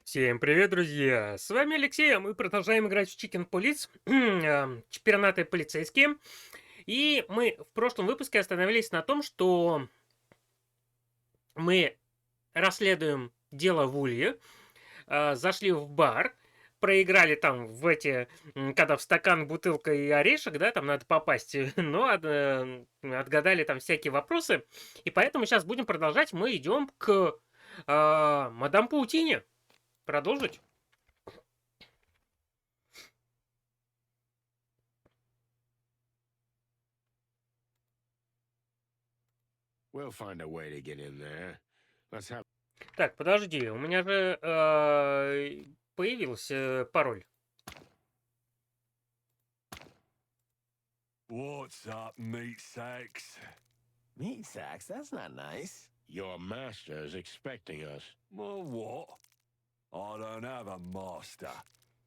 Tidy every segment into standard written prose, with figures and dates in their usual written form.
Всем привет, друзья! С вами Алексей, а мы продолжаем играть в Chicken Police, чемпионаты полицейские. И мы в прошлом выпуске остановились на том, что мы расследуем дело Вульи, зашли в бар, проиграли там в эти, когда в стакан бутылка и орешек, да, там надо попасть, но отгадали там всякие вопросы. И поэтому сейчас будем продолжать, мы идем к мадам Паутине. Продолжить? We'll find a way to get in there. Let's have. Так, подожди, у меня же появился пароль. What's up, meat sacks? Meat sacks? That's not nice. Your master is expecting us. Well, what? I don't have a master.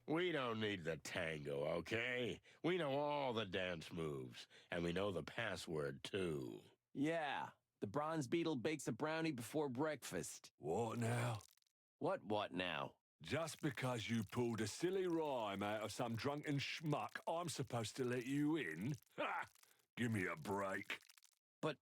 We don't need the tango, okay? We know all the dance moves, and we know the password, too. Yeah, the bronze beetle bakes a brownie before breakfast. What now? What now? Just because you pulled a silly rhyme out of some drunken schmuck, I'm supposed to let you in? Ha! Give me a break. But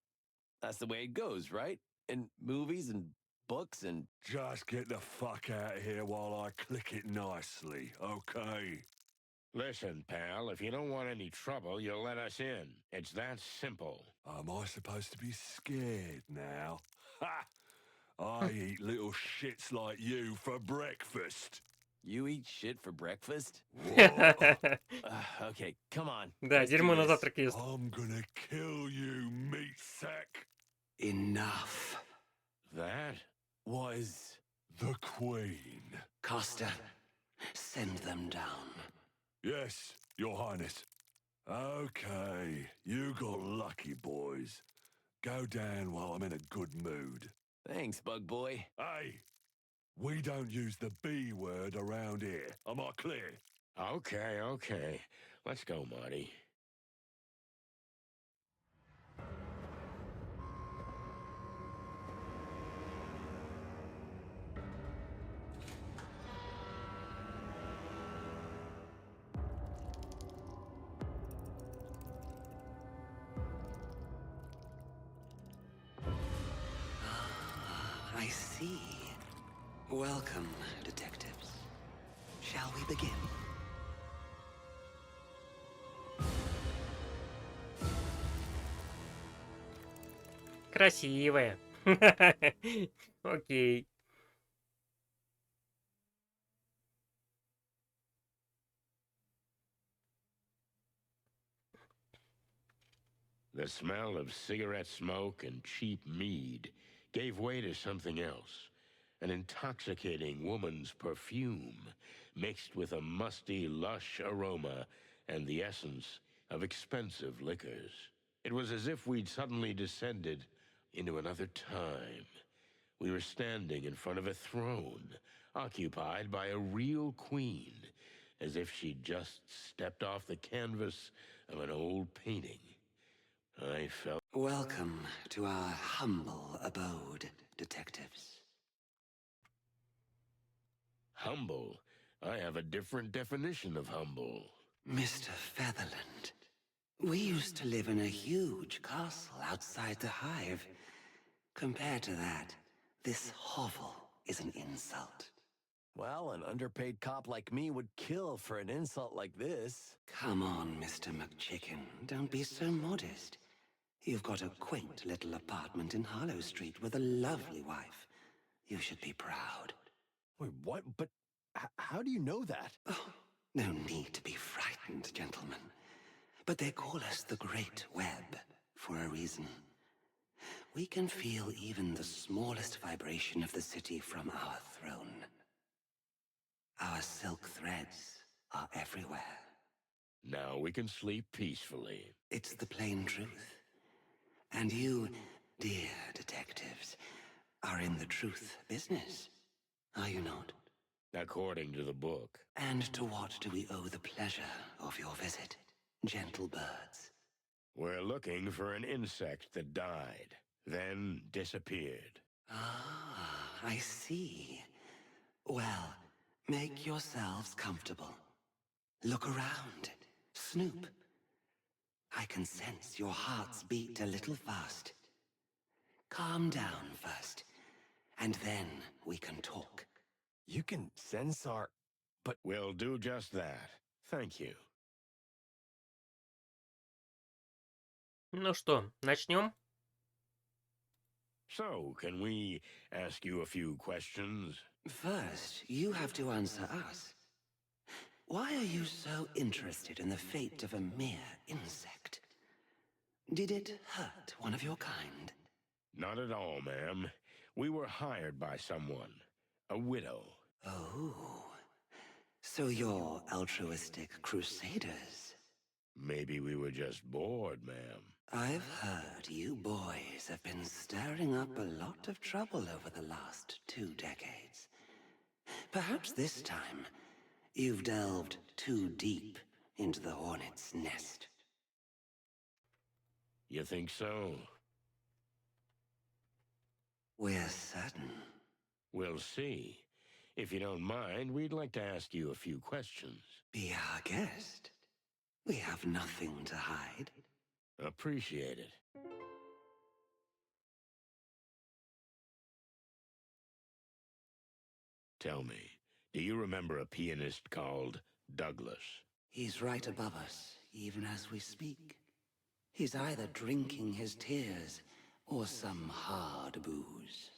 that's the way it goes, right? In movies and books and... Just get the fuck out of here while I click it nicely, okay? Listen, pal, if you don't want any trouble, you'll let us in. It's that simple. Am I supposed to be scared now? Ha! I eat little shits like you for breakfast. You eat shit for breakfast? What? Okay, come on. Да, Let's дерьмо do на this. завтрак ест. I'm gonna kill you, meat sack. Enough. That? Was The Queen. Costa, send them down. Yes, Your Highness. Okay, you got lucky, boys. Go down while I'm in a good mood. Thanks, bug boy. Hey, we don't use the B word around here. Am I clear? Okay. Let's go, Marty. I see. Welcome, detectives. Shall we begin? Красивая. Окей. The smell of cigarette smoke and cheap mead gave way to something else. An intoxicating woman's perfume mixed with a musty, lush aroma and the essence of expensive liquors. It was as if we'd suddenly descended into another time. We were standing in front of a throne, occupied by a real queen, as if she'd just stepped off the canvas of an old painting. I felt. Welcome to our humble abode, detectives. Humble? I have a different definition of humble. Mr. Featherland, we used to live in a huge castle outside the Hive. Compared to that, this hovel is an insult. Well, an underpaid cop like me would kill for an insult like this. Come on, Mr. McChicken, don't be so modest. You've got a quaint little apartment in Harlow Street with a lovely wife. You should be proud. Wait, what? But how do you know that? Oh, no need to be frightened, gentlemen. But they call us the Great Web for a reason. We can feel even the smallest vibration of the city from our throne. Our silk threads are everywhere. Now we can sleep peacefully. It's the plain truth. And you, dear detectives, are in the truth business, are you not? According to the book. And to what do we owe the pleasure of your visit, gentle birds? We're looking for an insect that died, then disappeared. Ah, I see. Well, Make yourselves comfortable. Look around. Snoop. I can sense your hearts beat a little fast. Calm down first, and then we can talk. You can sense our... We'll do just that. Thank you. Ну что, начнем? So, can we ask you a few questions? First, you have to answer us. Why are you so interested in the fate of a mere insect? Did it hurt one of your kind? Not at all, ma'am. We were hired by someone. A widow. Oh, so you're altruistic crusaders. Maybe we were just bored, ma'am. I've heard you boys have been stirring up a lot of trouble over the last 2 decades. Perhaps this time, you've delved too deep into the hornet's nest. You think so? We're certain. We'll see. If you don't mind, we'd like to ask you a few questions. Be our guest. We have nothing to hide. Appreciate it. Tell me, do you remember a pianist called Douglas? He's right above us, even as we speak. He's either drinking his tears or some hard booze.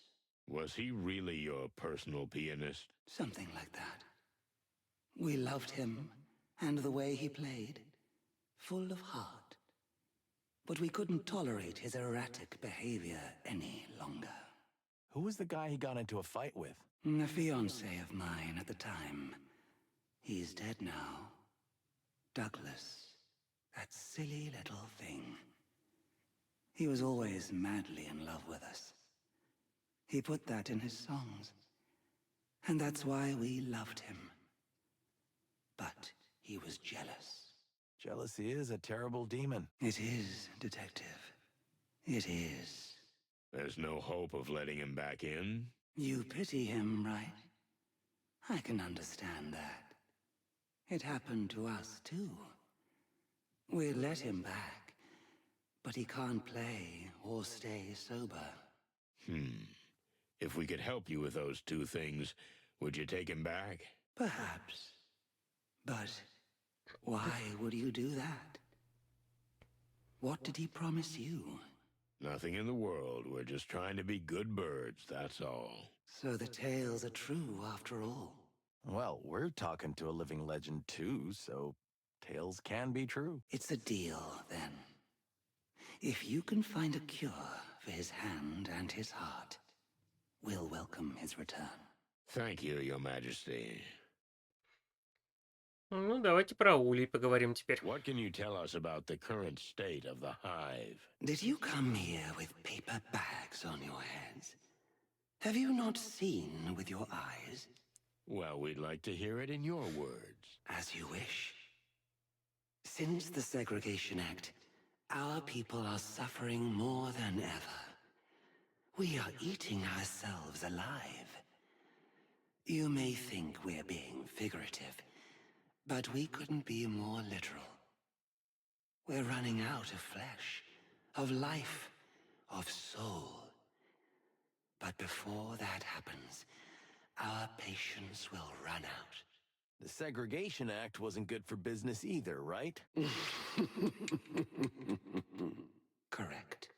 Was he really your personal pianist? Something like that. We loved him and the way he played, full of heart. But we couldn't tolerate his erratic behavior any longer. Who was the guy he got into a fight with? A fiancé of mine at the time. He's dead now. Douglas. That silly little thing. He was always madly in love with us. He put that in his songs. And that's why we loved him. But he was jealous. Jealousy is a terrible demon. It is, Detective. It is. There's no hope of letting him back in? You pity him, right? I can understand that. It happened to us, too. We let him back, but he can't play or stay sober. If we could help you with those 2 things, would you take him back? Perhaps. But why would you do that? What did he promise you? Nothing in the world. We're just trying to be good birds, that's all. So the tales are true after all. Well, we're talking to a living legend too, so tales can be true. It's a deal, then. If you can find a cure for his hand and his heart, we'll welcome his return. Thank you, Your Majesty. Ну, давайте про улей поговорим теперь. What can you tell us about the current state of the hive? Did you come here with paper bags on your heads? Have you not seen with your eyes? Well, we'd like to hear it in your words. As you wish. Since the Segregation Act, our people are suffering more than ever. We are eating ourselves alive. You may think we're being figurative, but we couldn't be more literal. We're running out of flesh, of life, of soul. But before that happens, our patience will run out. The Segregation Act wasn't good for business either, right? Correct.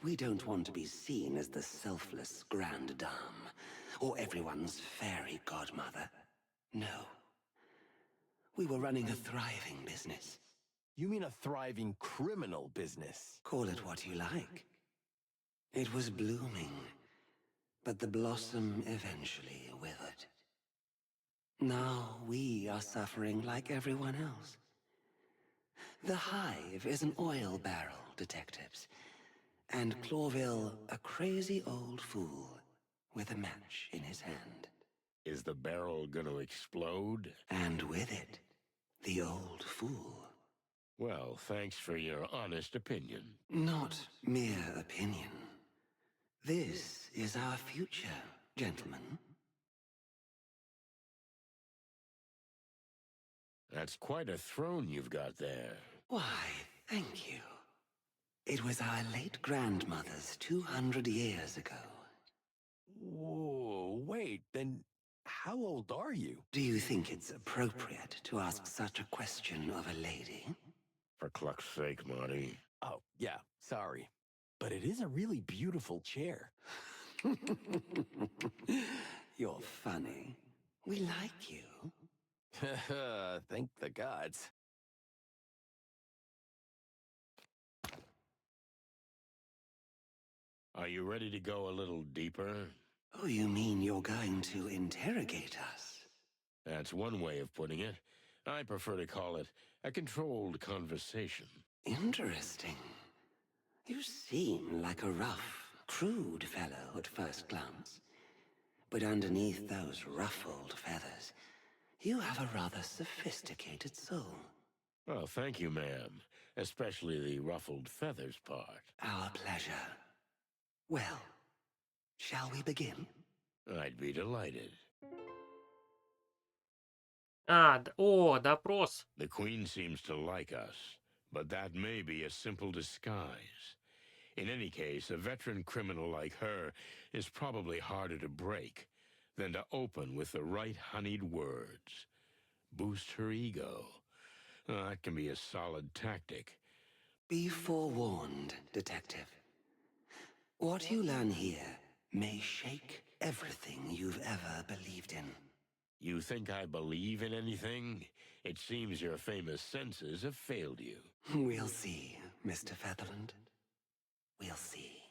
We don't want to be seen as the selfless grande dame, or everyone's fairy godmother. No. We were running a thriving business. You mean a thriving criminal business? Call it what you like. It was blooming, but the blossom eventually withered. Now we are suffering like everyone else. The hive is an oil barrel, detectives, and Clawville a crazy old fool with a match in his hand. Is the barrel gonna explode? And with it, the old fool. Well, thanks for your honest opinion. Not mere opinion. This is our future, gentlemen. That's quite a throne you've got there. Why, thank you. It was our late grandmother's 200 years ago. Whoa, wait, then how old are you? Do you think it's appropriate to ask such a question of a lady? For cluck's sake, Marty. Oh, yeah, sorry. But it is a really beautiful chair. You're funny. We like you. Thank the gods. Are you ready to go a little deeper? Oh, you mean you're going to interrogate us? That's one way of putting it. I prefer to call it a controlled conversation. Interesting. You seem like a rough, crude fellow at first glance. But underneath those ruffled feathers, you have a rather sophisticated soul. Oh, thank you, ma'am. Especially the ruffled feathers part. Our pleasure. Well, shall we begin? I'd be delighted. Допрос. The Queen seems to like us, but that may be a simple disguise. In any case, a veteran criminal like her is probably harder to break than to open with the right honeyed words. Boost her ego. That can be a solid tactic. Be forewarned, Detective. What you learn here may shake everything you've ever believed in. You think I believe in anything? It seems your famous senses have failed you. We'll see, Mr. Featherland. We'll see.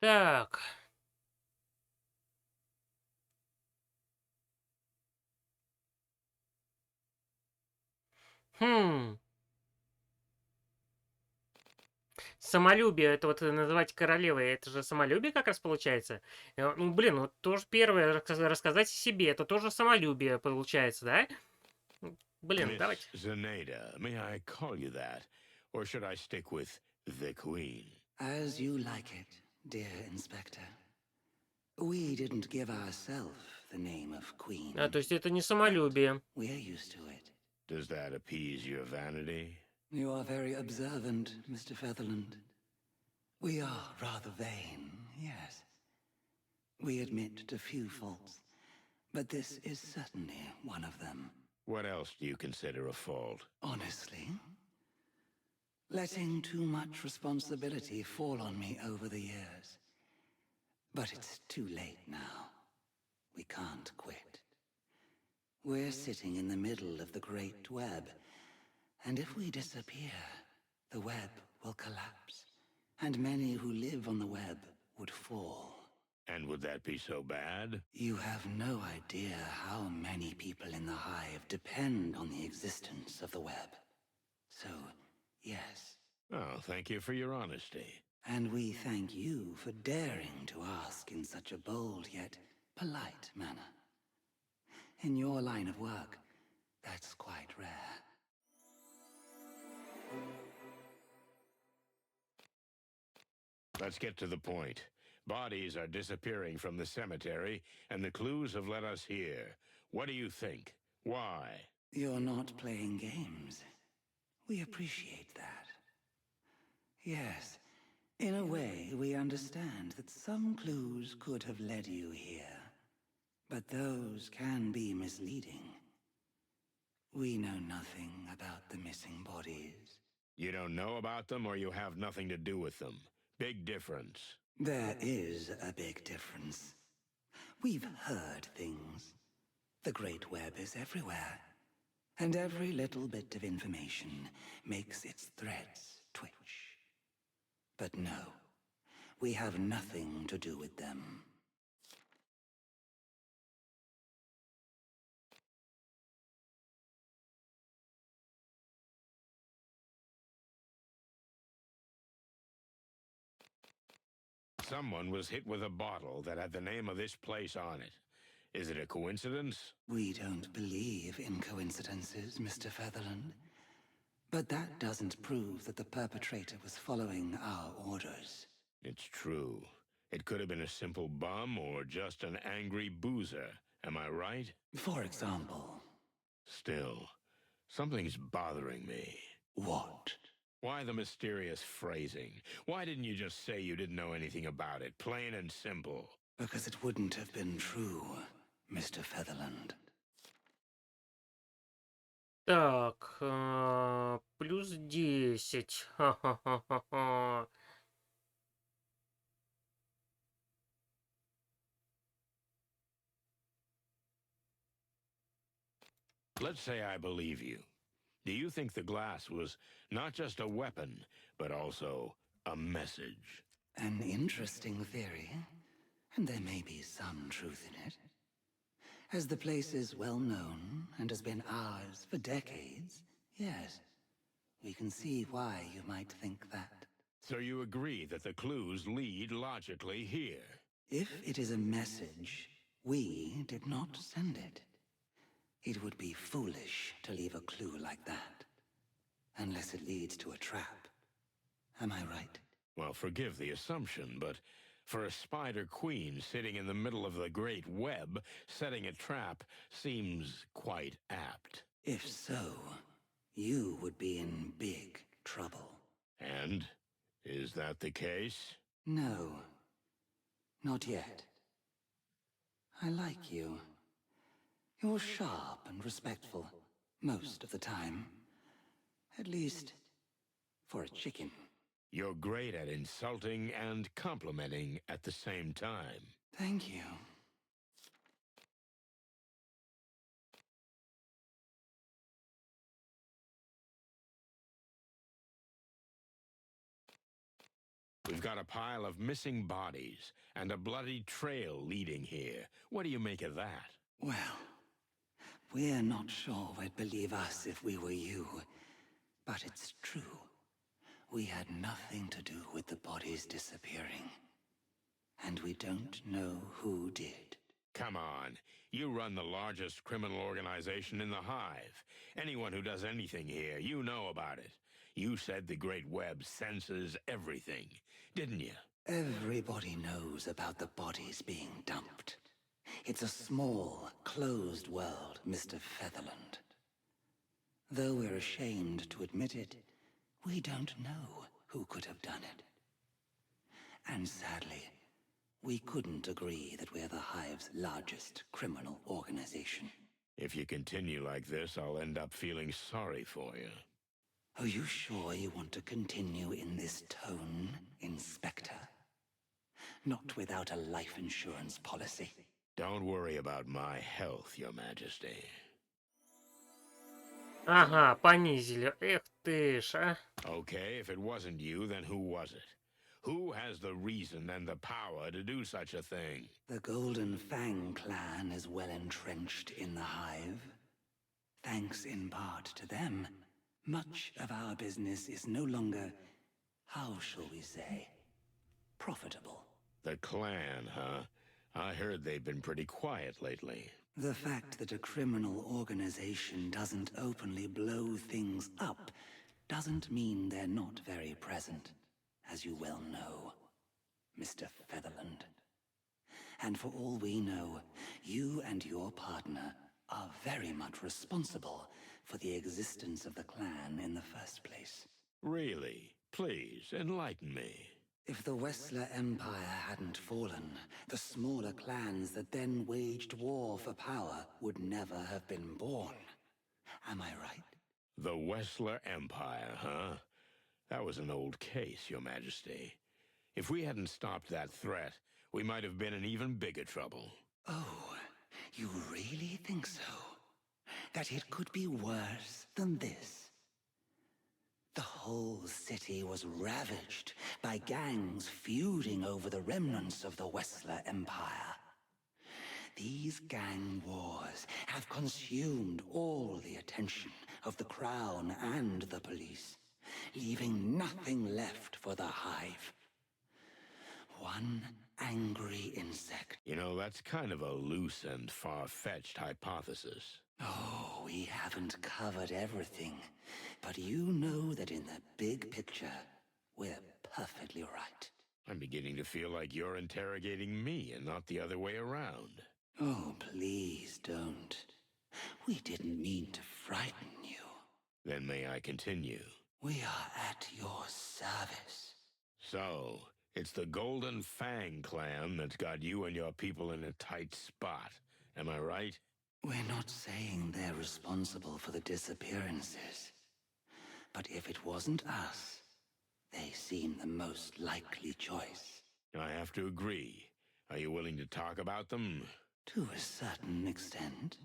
Так. Хм. Самолюбие, это вот называть королевой, это же самолюбие как раз получается. Ну, блин, вот тоже первое рассказать о себе, это тоже самолюбие получается, да? Блин, давайте. Miss Zenaida, may I call you that? Or should I stick with the Queen? As you like it, dear Inspector. We didn't give ourselves the name of Queen. То есть это не самолюбие. We're used to it. Does that appease your vanity? You are very observant, Mr. Featherland. We are rather vain, yes. We admit to few faults, but this is certainly one of them. What else do you consider a fault? Honestly, letting too much responsibility fall on me over the years. But it's too late now. We can't quit. We're sitting in the middle of the Great Web, and if we disappear, the web will collapse, and many who live on the web would fall. And would that be so bad? You have no idea how many people in the Hive depend on the existence of the web. So, yes. Oh, thank you for your honesty. And we thank you for daring to ask in such a bold yet polite manner. In your line of work, that's quite rare. Let's get to the point. Bodies are disappearing from the cemetery, and the clues have led us here. What do you think? Why? You're not playing games. We appreciate that. Yes, in a way, we understand that some clues could have led you here. But those can be misleading. We know nothing about the missing bodies. You don't know about them, or you have nothing to do with them. Big difference. There is a big difference. We've heard things. The Great Web is everywhere. And every little bit of information makes its threads twitch. But no, we have nothing to do with them. Someone was hit with a bottle that had the name of this place on it. Is it a coincidence? We don't believe in coincidences, Mr. Featherland. But that doesn't prove that the perpetrator was following our orders. It's true. It could have been a simple bum or just an angry boozer, Am I right? For example, Still, something's bothering me. what? Why the mysterious phrasing? Why didn't you just say you didn't know anything about it? Plain and simple. Because it wouldn't have been true, Mr. Featherland. Так, плюс 10. Ха-ха-ха-ха-ха. Let's say I believe you. Do you think the glass was not just a weapon, but also a message? An interesting theory, and there may be some truth in it. As the place is well known and has been ours for decades, yes, we can see why you might think that. So you agree that the clues lead logically here? If it is a message, we did not send it. It would be foolish to leave a clue like that, unless it leads to a trap. Am I right? Well, forgive the assumption, but for a spider queen sitting in the middle of the great web, setting a trap seems quite apt. If so, you would be in big trouble. And is that the case? No, not yet. I like you. You're sharp and respectful, most of the time. At least, for a chicken. You're great at insulting and complimenting at the same time. Thank you. We've got a pile of missing bodies and a bloody trail leading here. What do you make of that? Well, we're not sure we'd believe us if we were you. But it's true. We had nothing to do with the bodies disappearing. And we don't know who did. Come on. You run the largest criminal organization in the Hive. Anyone who does anything here, you know about it. You said the Great Web senses everything, didn't you? Everybody knows about the bodies being dumped. It's a small, closed world, Mr. Featherland. Though we're ashamed to admit it, we don't know who could have done it. And sadly, we couldn't agree that we're the Hive's largest criminal organization. If you continue like this, I'll end up feeling sorry for you. Are you sure you want to continue in this tone, Inspector? Not without a life insurance policy. Don't worry about my health, Your Majesty. Ага, понизили. Эх ты ж, а. Okay, if it wasn't you, then who was it? Who has the reason and the power to do such a thing? The Golden Fang clan is well entrenched in the Hive. Thanks in part to them, much of our business is no longer, how shall we say, profitable. The clan, huh? I heard they've been pretty quiet lately. The fact that a criminal organization doesn't openly blow things up doesn't mean they're not very present, as you well know, Mr. Featherland. And for all we know, you and your partner are very much responsible for the existence of the clan in the first place. Really? Please, enlighten me. If the Wessler Empire hadn't fallen, the smaller clans that then waged war for power would never have been born. Am I right? The Wessler Empire, huh? That was an old case, Your Majesty. If we hadn't stopped that threat, we might have been in even bigger trouble. Oh, you really think so? That it could be worse than this? The whole city was ravaged by gangs feuding over the remnants of the Wessler Empire. These gang wars have consumed all the attention of the Crown and the police, leaving nothing left for the Hive. One angry insect. You know, that's kind of a loose and far-fetched hypothesis. Oh, we haven't covered everything, but you know that in the big picture, we're perfectly right. I'm beginning to feel like you're interrogating me and not the other way around. Oh, please don't. We didn't mean to frighten you. Then may I continue? We are at your service. So, it's the Golden Fang clan that's got you and your people in a tight spot. Am I right? We're not saying they're responsible for the disappearances. But if it wasn't us, they seem the most likely choice. I have to agree. Are you willing to talk about them? To a certain extent,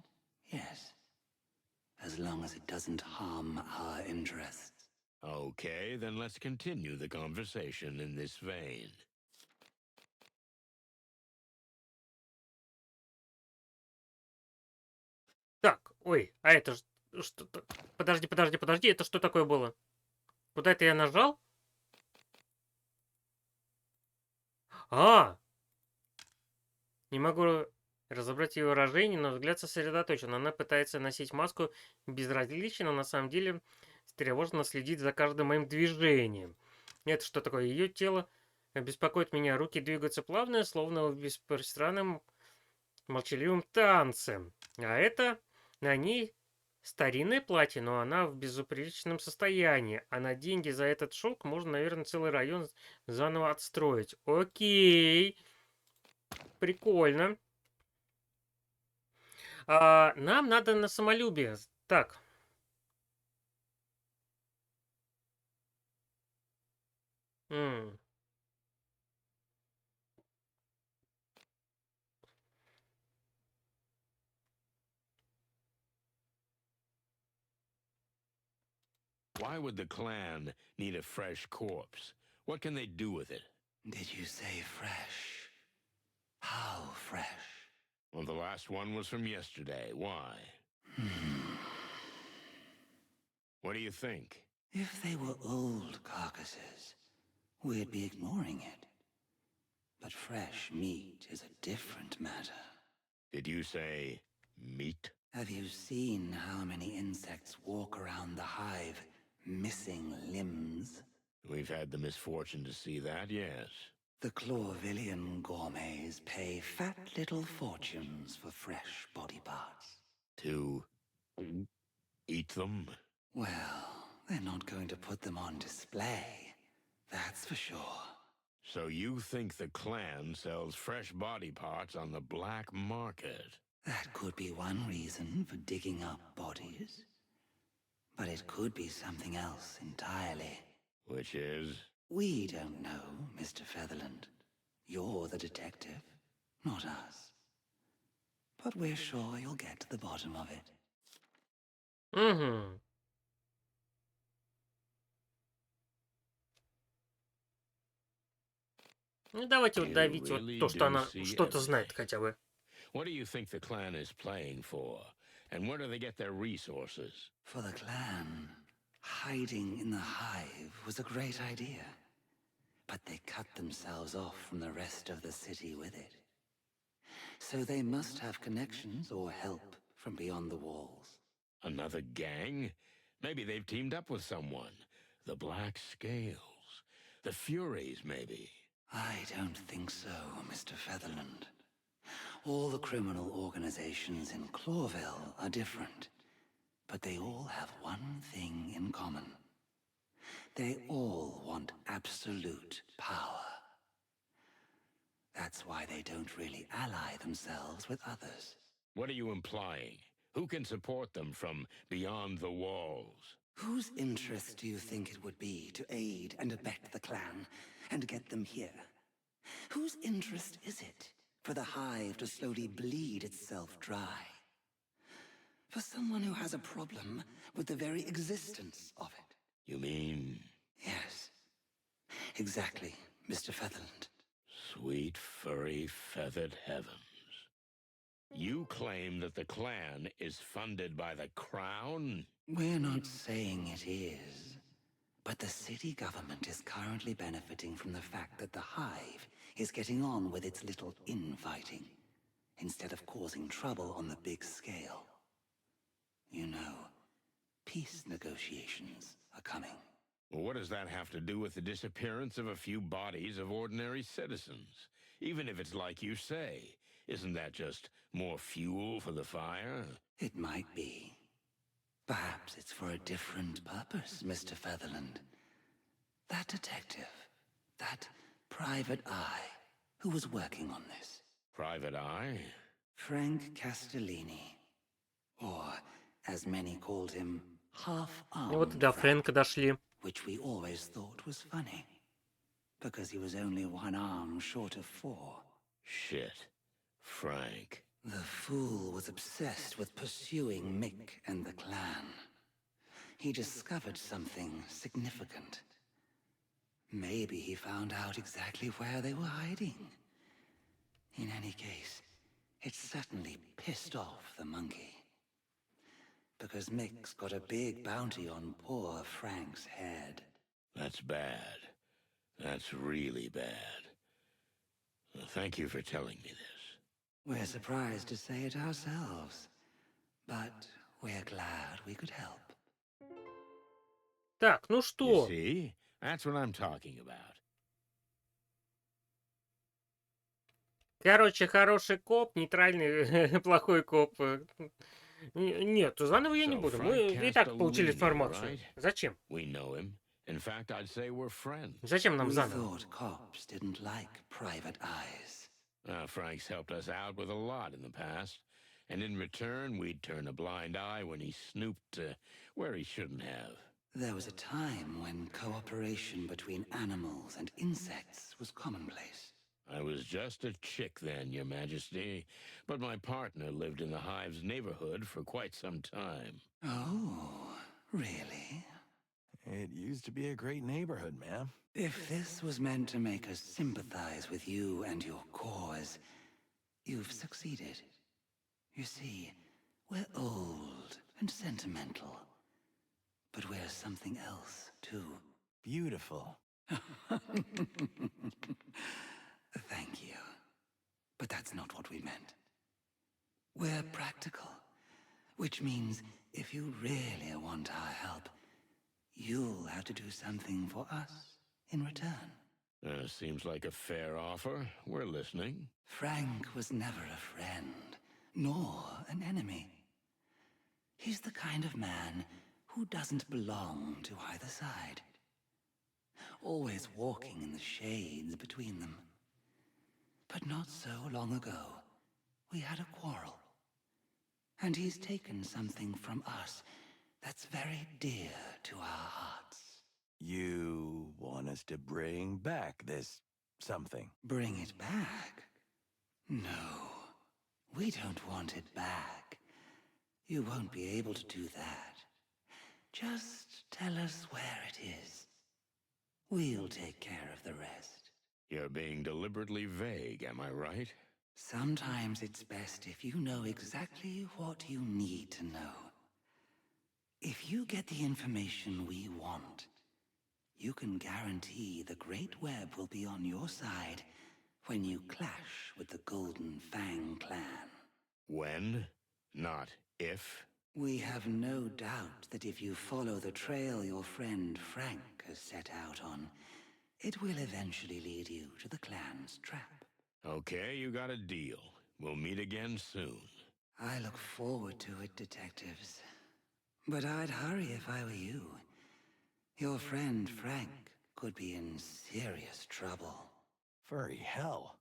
yes. As long as it doesn't harm our interests. Okay, then let's continue the conversation in this vein. Так, ой, а это что-то... Подожди, это что такое было? Куда это я нажал? А! Не могу разобрать ее выражение, но взгляд сосредоточен. Она пытается носить маску безразлично, но на самом деле встревоженно следит за каждым моим движением. Это что такое? Ее тело беспокоит меня. Руки двигаются плавно, словно в беспрестанном молчаливом танце. А это на ней старинное платье, но она в безупречном состоянии. А на деньги за этот шелк можно, наверное, целый район заново отстроить. Окей. Прикольно. Нам надо на самолюбие. Так. М. Why would the clan need a fresh corpse? What can they do with it? Did you say fresh? How fresh? Well, the last one was from yesterday. Why? What do you think? If they were old carcasses, we'd be ignoring it. But fresh meat is a different matter. Did you say meat? Have you seen how many insects walk around the hive missing limbs? We've had the misfortune to see that, yes. The Clawvillian gourmets pay fat little fortunes for fresh body parts. To eat them? Well, they're not going to put them on display, that's for sure. So you think the clan sells fresh body parts on the black market? That could be one reason for digging up bodies. But it could be something else entirely. Which is? We don't know, Mr. Featherland. You're the detective, not us. But we're sure you'll get to the bottom of it. Угу. Ну, давайте вот You давить вот really то, что do она see что-то знает everything. хотя бы. What do you think the clan is playing for? And where do they get their resources? For the clan, hiding in the hive was a great idea. But they cut themselves off from the rest of the city with it. So they must have connections or help from beyond the walls. Another gang? Maybe they've teamed up with someone. The Black Scales. The Furies, maybe. I don't think so, Mr. Featherland. All the criminal organizations in Clawville are different, but they all have one thing in common. They all want absolute power. That's why they don't really ally themselves with others. What are you implying? Who can support them from beyond the walls? Whose interest do you think it would be to aid and abet the clan and get them here? Whose interest is it for the hive to slowly bleed itself dry? For someone who has a problem with the very existence of it. You mean? Yes, exactly, Mr. Featherland. Sweet, furry, feathered heavens. You claim that the clan is funded by the crown? We're not saying it is, but the city government is currently benefiting from the fact that the hive is getting on with its little infighting, instead of causing trouble on the big scale. You know, peace negotiations are coming. Well, what does that have to do with the disappearance of a few bodies of ordinary citizens? Even if it's like you say, Isn't that just more fuel for the fire? It might be. Perhaps it's for a different purpose, Mr. Featherland. That detective, that private eye, who was working on this. Private Eye? Frank Castellini. Or, as many called him, И вот half-armed до Frank, Фрэнка дошли. which we always thought was funny. Because he was only one arm short of 4. Shit. Frank. The fool was obsessed with pursuing Mick and the clan. He discovered something significant. Maybe he found out exactly where they were hiding. In any case, it certainly pissed off the monkey. Because Mick's got a big bounty on poor Frank's head. That's bad. That's really bad. Well, thank you for telling me this. We're surprised to say it ourselves. But we're glad we could help. Так, ну You что? see? That's what I'm talking about. Короче, хороший коп, нейтральный плохой коп. Нет, заново я не So, буду. Frank Мы и так получили Castellini, информацию. right? Зачем? We know him. In fact, I'd say we're friends. Зачем нам We заново? thought cops didn't like private eyes. Frank's helped us out with a lot in the past, and in return, we'd turn a blind eye when he snooped where he shouldn't have. There was a time when cooperation between animals and insects was commonplace. I was just a chick then, Your Majesty, but my partner lived in the Hive's neighborhood for quite some time. Oh, really? It used to be a great neighborhood, man. If this was meant to make us sympathize with you and your cause, you've succeeded. You see, we're old and sentimental, but we're something else, too. Beautiful. Thank you. But that's not what we meant. We're practical, which means if you really want our help, you'll have to do something for us in return. Seems like a fair offer. We're listening. Frank was never a friend, nor an enemy. He's the kind of man who doesn't belong to either side. Always walking in the shades between them. But not so long ago, we had a quarrel. And he's taken something from us that's very dear to our hearts. You want us to bring back this something? Bring it back? No, we don't want it back. You won't be able to do that. Just tell us where it is. We'll take care of the rest. You're being deliberately vague, am I right? Sometimes it's best if you know exactly what you need to know. If you get the information we want, you can guarantee the Great Web will be on your side when you clash with the Golden Fang clan. When? Not if? We have no doubt that if you follow the trail your friend Frank has set out on, it will eventually lead you to the clan's trap. Okay, you got a deal. We'll meet again soon. I look forward to it, detectives. But I'd hurry if I were you. Your friend Frank could be in serious trouble. Furry hell.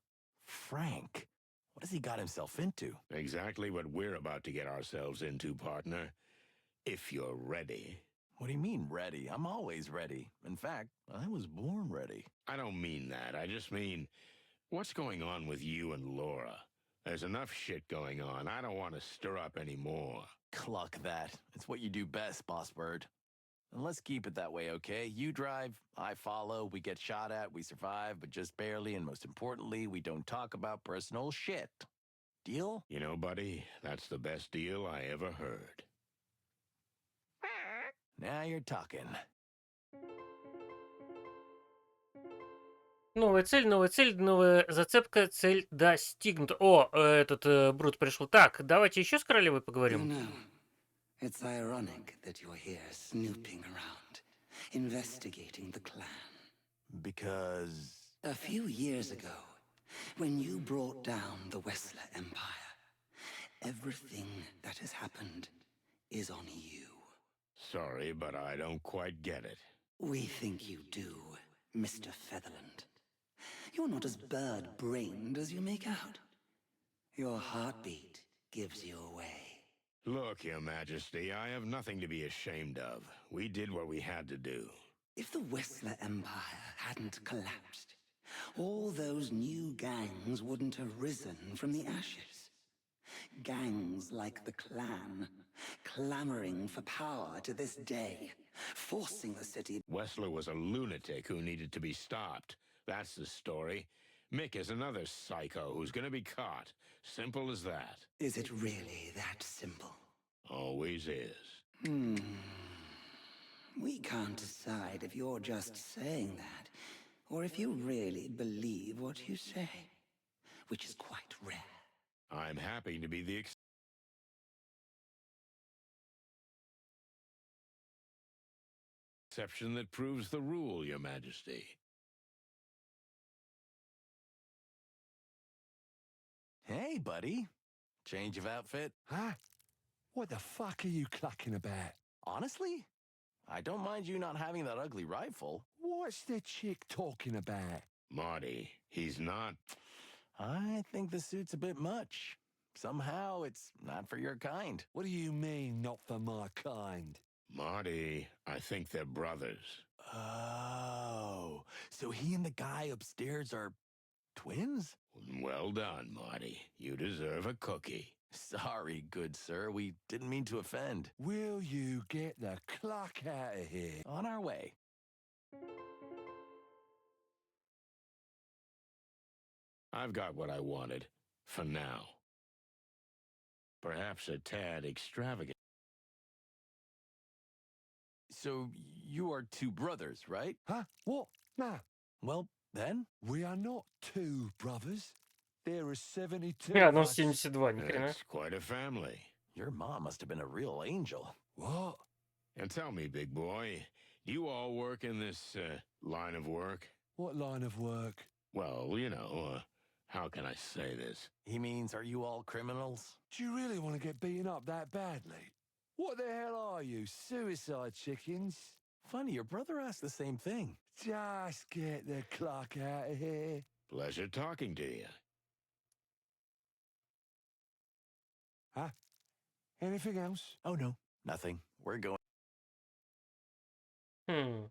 Frank. What has he got himself into? Exactly what we're about to get ourselves into, partner. If you're ready. What do you mean, ready? I'm always ready. In fact, I was born ready. I don't mean that. I just mean, what's going on with you and Laura? There's enough shit going on. I don't want to stir up any more. Cluck that. It's what you do best, Boss Bird. And let's keep it that way, okay? You drive, I follow, we get shot at, we survive, but just barely, and most importantly, we don't talk about personal shit. Deal? You know, buddy, that's the best deal I ever heard. Now you're talking. Новая цель, новая зацепка, цель достигнута. О, этот Брут пришел. Так, давайте еще с королевой You поговорим. know, it's ironic that you're here snooping around, investigating the clan. Because... A few years ago, When you brought down the Wessler Empire, everything that has happened is on you. Sorry, but I don't quite get it. We think you do, Mr. Featherland. You're not as bird-brained as you make out. Your heartbeat gives you away. Look, Your Majesty, I have nothing to be ashamed of. We did what we had to do. If the Wessler Empire hadn't collapsed, all those new gangs wouldn't have risen from the ashes. Gangs like the Clan, clamoring for power to this day, forcing the city. Wessler was a lunatic who needed to be stopped. That's the story. Mick is another psycho who's gonna be caught. Simple as that. Is it really that simple? Always is. We can't decide if you're just saying that, or if you really believe what you say, which is quite rare. I'm happy to be the exception that proves the rule, Your Majesty. Hey, buddy. Change of outfit? Huh? What the fuck are you clucking about? Honestly, I don't mind you not having that ugly rifle. What's the chick talking about? Marty, he's not... I think the suit's a bit much. Somehow it's not for your kind. What do you mean, not for my kind? Marty, I think they're brothers. Oh, so he and the guy upstairs are twins? Well done, Marty. You deserve a cookie. Sorry, good sir. We didn't mean to offend. Will you get the cluck out of here? On our way. I've got what I wanted. For now. Perhaps a tad extravagant. So you are two brothers, right? Huh? What? Nah, Well, then, we are not two brothers. There are 72 А, of ну us. 72, ни хрена. It's quite a family. your mom must have been a real angel. What? And tell me, big boy, do you all work in this line of work? What line of work? Well, how can I say this? He means, are you all criminals? Do you really want to get beaten up that badly? What the hell are you, suicide chickens? Funny, your brother asked the same thing. Just get the cluck out of here. Pleasure talking to you. Huh? Anything else? Oh, no, nothing. We're going. Хм.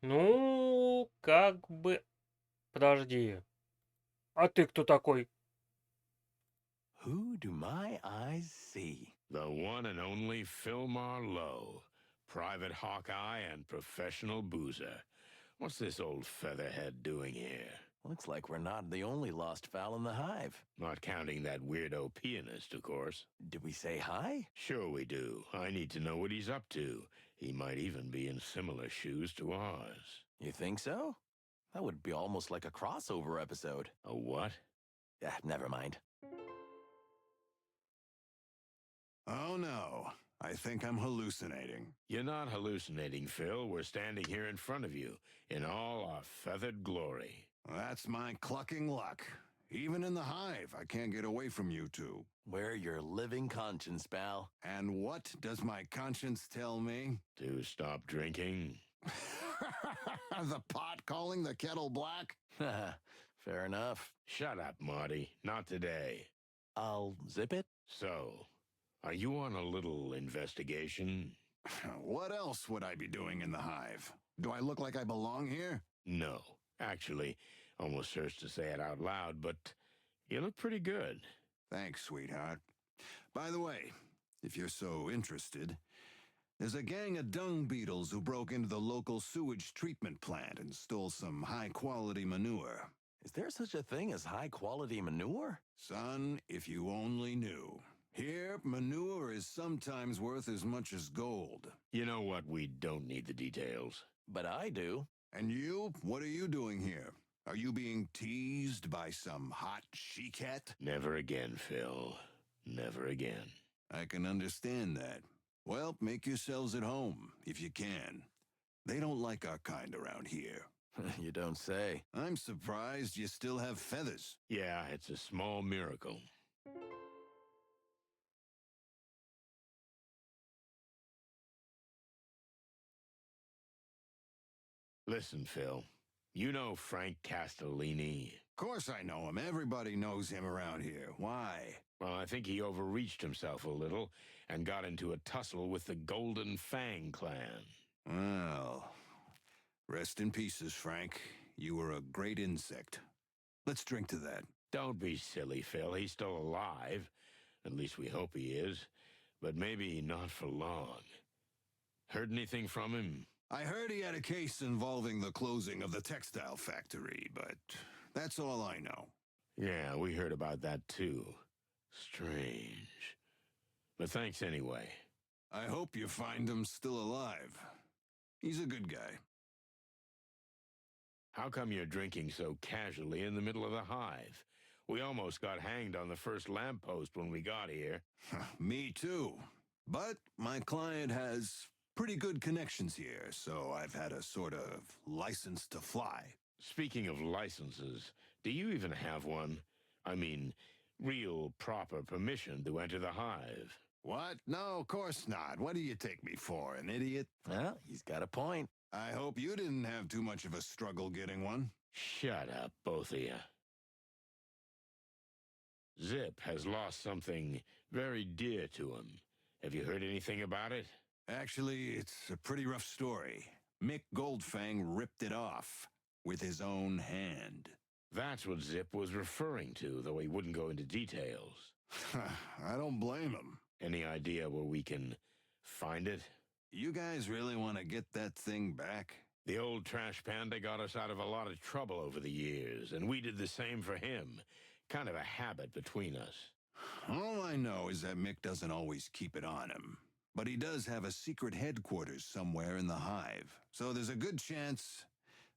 Ну, как бы... Подожди. А ты кто такой? Who do my eyes see? The one and only Phil Marlowe, private Hawkeye and professional boozer. What's this old featherhead doing here? Looks like we're not the only lost fowl in the hive. Not counting that weirdo pianist, of course. Did we say hi? Sure we do. I need to know what he's up to. He might even be in similar shoes to ours. You think so? That would be almost like a crossover episode. A what? Never mind. Oh no, I think I'm hallucinating. You're not hallucinating, Phil. We're standing here in front of you, in all our feathered glory. That's my clucking luck. Even in the hive, I can't get away from you two. We're your living conscience, pal. And what does my conscience tell me? To stop drinking? The pot calling the kettle black? Fair enough. Shut up, Marty. Not today. I'll zip it. So, are you on a little investigation? What else would I be doing in the hive? Do I look like I belong here? No. Actually, almost hurts to say it out loud, but you look pretty good. Thanks, sweetheart. By the way, if you're so interested, there's a gang of dung beetles who broke into the local sewage treatment plant and stole some high-quality manure. Is there such a thing as high-quality manure? Son, if you only knew. Here, manure is sometimes worth as much as gold. You know what? We don't need the details. But I do. And you? What are you doing here? Are you being teased by some hot she-cat? Never again, Phil. Never again. I can understand that. Well, make yourselves at home, if you can. They don't like our kind around here. You don't say. I'm surprised you still have feathers. Yeah, it's a small miracle. Listen, Phil. You know Frank Castellini. Of course I know him. Everybody knows him around here. Why? Well, I think he overreached himself a little and got into a tussle with the Golden Fang clan. Well, rest in pieces, Frank. You were a great insect. Let's drink to that. Don't be silly, Phil. He's still alive. At least we hope he is. But maybe not for long. Heard anything from him? I heard he had a case involving the closing of the textile factory, but that's all I know. Yeah, we heard about that too. Strange. But thanks anyway. I hope you find him still alive. He's a good guy. How come you're drinking so casually in the middle of the hive? We almost got hanged on the first lamppost when we got here. Me too. But my client has pretty good connections here, so I've had a sort of license to fly. Speaking of licenses, do you even have one? I mean, real proper permission to enter the hive. What? No, of course not. What do you take me for, an idiot? Well, he's got a point. I hope you didn't have too much of a struggle getting one. Shut up, both of you. Zip has lost something very dear to him. Have you heard anything about it? Actually, it's a pretty rough story. Mick Goldfang ripped it off with his own hand. That's what Zip was referring to, though he wouldn't go into details. I don't blame him. Any idea where we can find it? You guys really want to get that thing back? The old trash panda got us out of a lot of trouble over the years, and we did the same for him. Kind of a habit between us. All I know is that Mick doesn't always keep it on him. But he does have a secret headquarters somewhere in the hive. So there's a good chance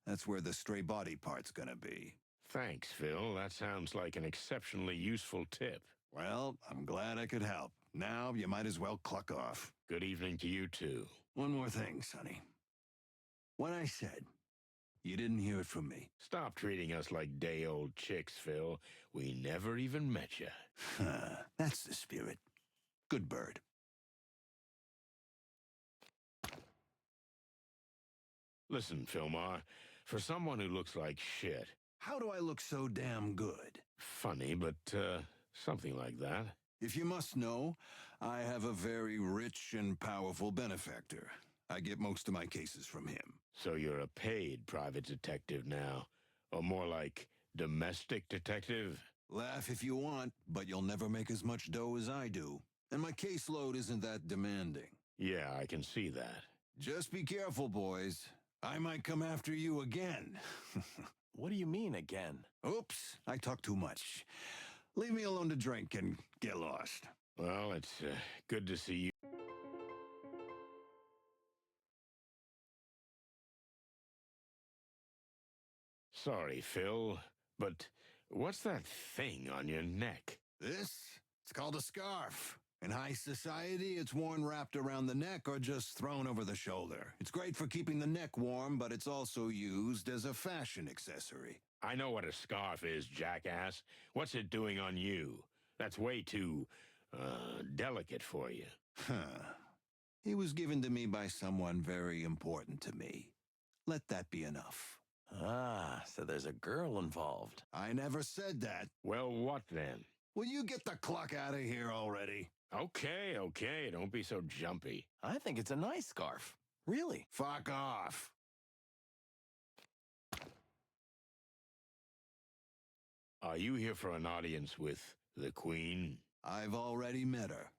that's where the stray body part's gonna be. Thanks, Phil. That sounds like an exceptionally useful tip. Well, I'm glad I could help. Now you might as well cluck off. Good evening to you, too. One more thing, Sonny. What I said, you didn't hear it from me. Stop treating us like day-old chicks, Phil. We never even met you. That's the spirit. Good bird. Listen, Philmar, for someone who looks like shit... How do I look so damn good? Funny, but, something like that. If you must know, I have a very rich and powerful benefactor. I get most of my cases from him. So you're a paid private detective now. Or more like domestic detective? Laugh if you want, but you'll never make as much dough as I do. And my caseload isn't that demanding. Yeah, I can see that. Just be careful, boys. I might come after you again. What do you mean, again? Oops, I talk too much. Leave me alone to drink and get lost. Well, it's good to see you. Sorry, Phil, but what's that thing on your neck? It's called a scarf. In high society, it's worn wrapped around the neck or just thrown over the shoulder. It's great for keeping the neck warm, but it's also used as a fashion accessory. I know what a scarf is, jackass. What's it doing on you? That's way too, delicate for you. He was given to me by someone very important to me. Let that be enough. Ah, so there's a girl involved. I never said that. Well, what then? Will you get the cluck out of here already? Okay, don't be so jumpy. I think it's a nice scarf. Really? Fuck off. Are you here for an audience with the Queen? I've already met her.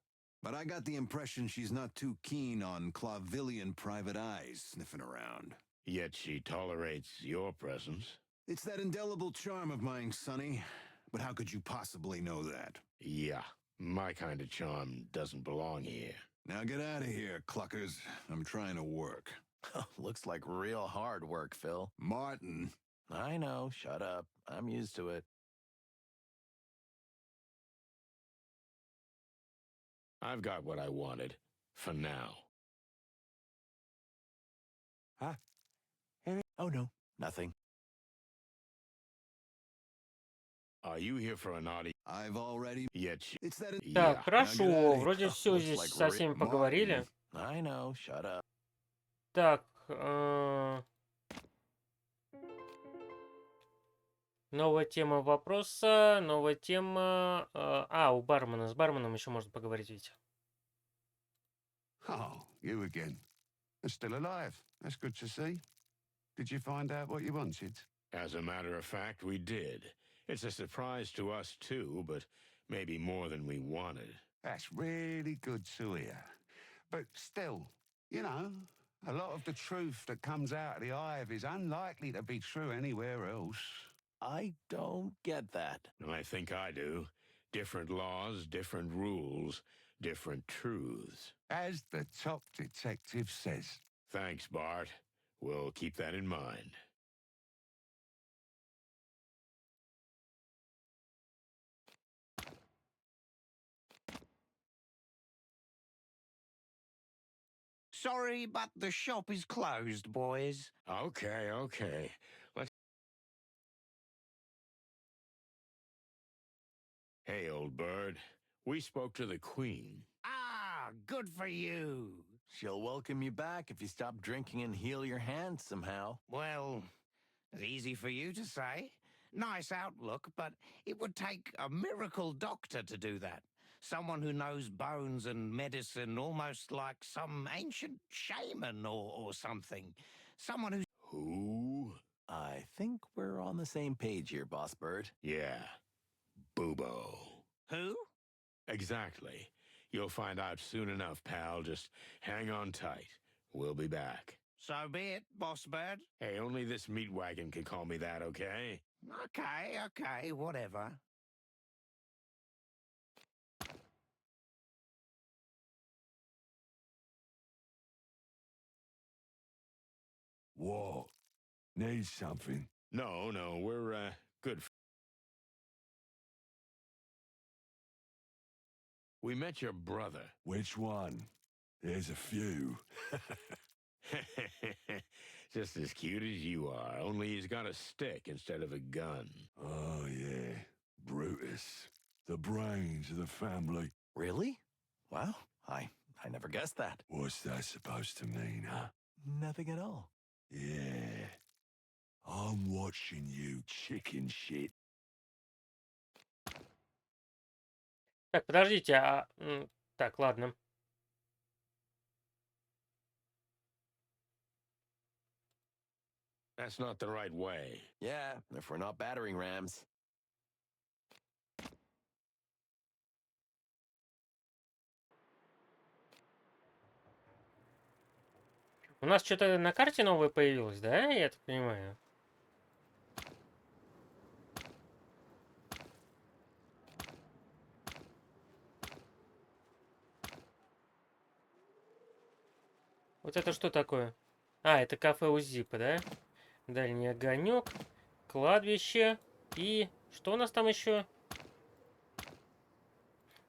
But I got the impression she's not too keen on Clavillian private eyes sniffing around. Yet she tolerates your presence. It's that indelible charm of mine, Sonny. But how could you possibly know that? Yeah, my kind of charm doesn't belong here. Now get out of here, cluckers. I'm trying to work. Looks like real hard work, Phil. Martin. I know, shut up. I'm used to it. I've got what I wanted, for now. Huh? Oh, no. Nothing. Are you here for a naughty? I've already... Yet, It's that... Так, yeah. хорошо. Now get out of Вроде все Looks здесь like со we're всеми Martin. поговорили. I know. Shut up. Так, новая тема вопроса, новая тема... у бармена. С барменом еще можно поговорить, Витя. Oh, you again. You're still alive. That's good to see. Did you find out what you wanted? As a matter of fact, we did. It's a surprise to us too, but maybe more than we wanted. That's really good to hear. But still, you know, a lot of the truth that comes out of the Hive is unlikely to be true anywhere else. I don't get that. I think I do. Different laws, different rules, different truths. As the top detective says. Thanks, Bart. We'll keep that in mind. Sorry, but the shop is closed, boys. Okay. Let's... Hey, old bird. We spoke to the Queen. Ah, good for you. She'll welcome you back if you stop drinking and heal your hands somehow. Well, it's easy for you to say. Nice outlook, but it would take a miracle doctor to do that. Someone who knows bones and medicine almost like some ancient shaman or something. Someone who's... Who? I think we're on the same page here, Boss Bird. Yeah. Boobo. Who? Exactly. You'll find out soon enough, pal. Just hang on tight. We'll be back. So be it, Boss Bird. Hey, only this meat wagon can call me that, okay? Okay, whatever. What? Need something? No, we're, good. We met your brother. Which one? There's a few. Just as cute as you are, only he's got a stick instead of a gun. Oh, yeah. Brutus. The brains of the family. Really? Wow, I never guessed that. What's that supposed to mean, huh? Nothing at all. Yeah. I'm watching you, chicken shit. Так, подождите, так, ладно. That's not the right way. Yeah, if we're not battering rams. У нас что-то на карте новое появилось, да? Я так понимаю. Вот это что такое? Это кафе у Зипа, да? Дальний огонек, кладбище и... Что у нас там еще?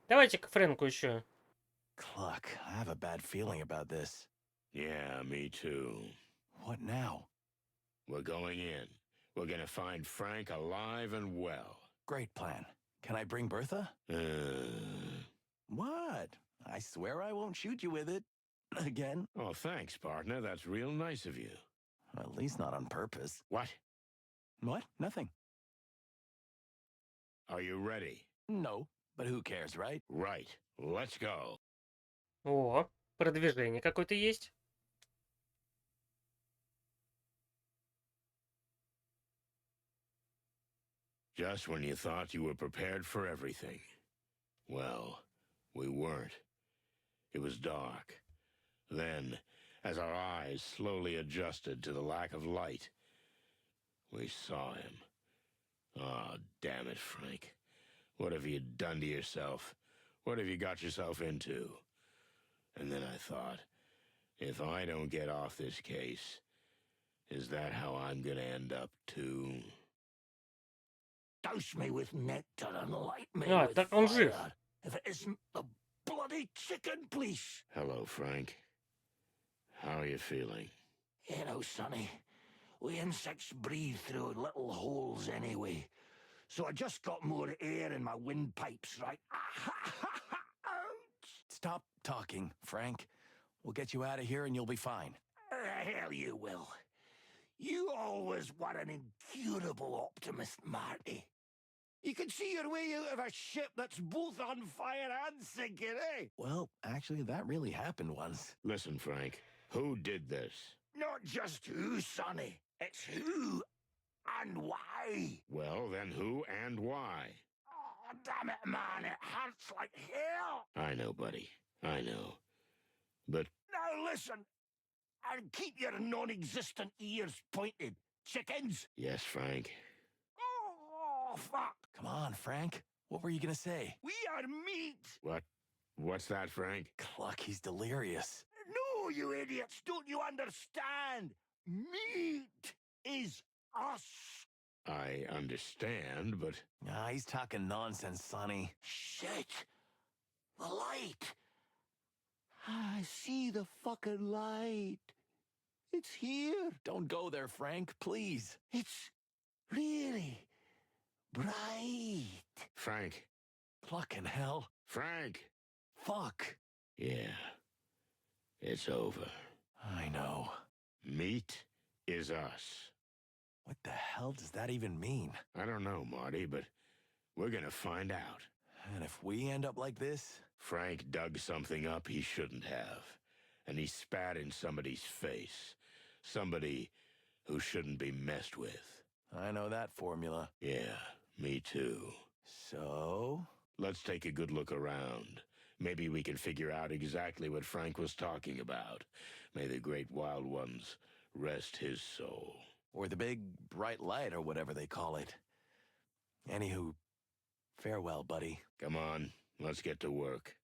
Давайте к Фрэнку еще. Cluck, I have a bad feeling about this. Yeah, me too. What now? We're going in. We're gonna find Frank alive and well. Great plan. Can I bring Bertha? What? I swear I won't shoot you with it. Again? Oh, thanks, partner. That's real nice of you. At least not on purpose. What? What? Nothing. Are you ready? No, but who cares, right? Right. Let's go. О, продвижение какое-то есть. Just when you thought you were prepared for everything. Well, we weren't. It was dark. Then, as our eyes slowly adjusted to the lack of light, we saw him. Oh, damn it, Frank. What have you done to yourself? What have you got yourself into? And then I thought, if I don't get off this case, is that how I'm gonna end up too? Dose me with nectar and light me А, with так он жив. fire. If it isn't the bloody chicken, please. Hello, Frank. How are you feeling? You know, Sonny, We insects breathe through little holes anyway. So I just got more air in my windpipes, right? Ouch! Stop talking, Frank. We'll get you out of here and you'll be fine. Hell you will. You always were an incurable optimist, Marty. You can see your way out of a ship that's both on fire and sinking, eh? Well, actually, that really happened once. Listen, Frank, who did this? Not just who, Sonny. It's who and why. Well, then who and why? Oh, damn it, man. It hurts like hell. I know, buddy. I know. But Now listen, and keep your non-existent ears pointed. Chickens? yes, Frank. Oh, fuck. Come on, Frank. What were you gonna say? We are meat. What's that, Frank? Cluck, he's delirious. No, you idiots. Don't you understand? Meat is us. I understand, but Ah, he's talking nonsense, Sonny. Shit. The light. I see the fucking light. It's here. Don't go there, Frank, please. It's really bright. Frank. Clucking hell. Frank! Fuck. Yeah. It's over. I know. Meat is us. What the hell does that even mean? I don't know, Marty, but we're gonna find out. And if we end up like this? Frank dug something up he shouldn't have, and he spat in somebody's face. Somebody who shouldn't be messed with. I know that formula. Yeah, me too. So? Let's take a good look around. Maybe we can figure out exactly what Frank was talking about. May the great wild ones rest his soul. Or the big bright light or whatever they call it. Anywho, farewell, buddy. Come on, let's get to work.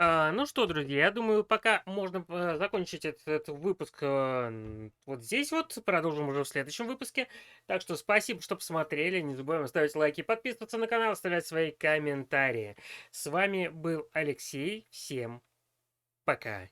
Ну что, друзья, я думаю, пока можно закончить этот выпуск вот здесь вот. Продолжим уже в следующем выпуске. Так что спасибо, что посмотрели. Не забываем ставить лайки, подписываться на канал, оставлять свои комментарии. С вами был Алексей. Всем пока.